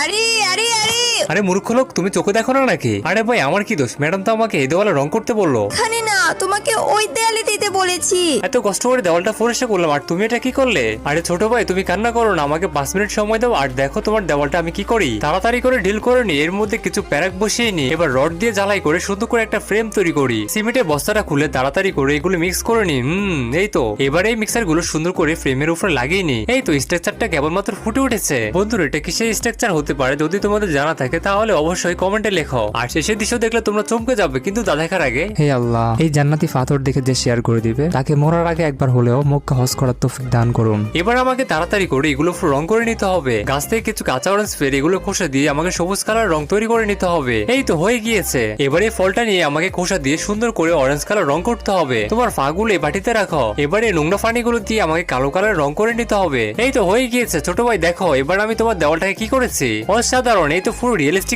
আরে আরে আরে আরে মূর্খ লোক, তুমি চোখে দেখো না নাকি? আরে ভাই আমার কি দোষ? ম্যাডাম তো আমাকে এই দেওয়ালে রং করতে বললো। এখানে না, তোমাকে ওই দেয়ালে দিতে বলেছি। এত কষ্ট করে দেওয়ালটা পরিষ্কার করলাম আর তুমি এটা কি করলে? আরে ছোট ভাই তুমি কান্না করো না, আমাকে 5 মিনিট সময় দাও আর দেখো তোমার দেওয়ালটা আমি কি করি। তাড়াতাড়ি করে ঢিল করে নি, এর মধ্যে কিছু প্যারাক বসিয়ে নি, এবার রড দিয়ে জ্বালাই করে সুন্দর করে একটা ফ্রেম তৈরি করি। সিমেন্টের বস্তাটা খুলে তাড়াতাড়ি করে এগুলো মিক্স করে নি। এই তো এবারে এই মিক্সার গুলো সুন্দর করে ফ্রেমের উপরে লাগিয়ে নি। এই তো স্ট্রাকচারটা কেবলমাত্র ফুটে উঠেছে। বন্ধুরা এটা কিসের স্ট্রাকচার হতে পারে? যদি তোমাদের জানা থাকে তাহলে অবশ্যই কমেন্টে লেখো। আর শেষের দৃশ্য দেখলে তোমরা চমকে যাবে, কিন্তু তা দেখার আগে হে আল্লাহ, এই জান্নাতি পাথর দেখে যে শেয়ার করে দিবে তাকে মরার আগে একবার হলেও মক্কা হজ করার তৌফিক দান করুন। এবার আমাকে তাড়াতাড়ি করে এগুলো রং করে নিতে হবে। গাছ থেকে কিছু কাঁচা অরেঞ্জ ফের এগুলো খোসা দিয়ে আমাকে সবুজ কালার রং তৈরি করে নিতে হবে। এই তো হয়ে গিয়েছে। এবারে ফলটা নিয়ে আমাকে খোসা দিয়ে সুন্দর করে অরেঞ্জ কালার রং করতে হবে। তোমার ফাগুলো এই বাটিতে রাখো। এবারে নোংরা পানিগুলো দিয়ে আমাকে কালো কালার রং করে নিতে হবে। এই তো হয়ে গিয়েছে। ছোট ভাই দেখো এবার আমি তোমার দেওয়ালটাকে কি করেছি, অসাধারণ। এই তো পুরো রিয়েলিস্টিক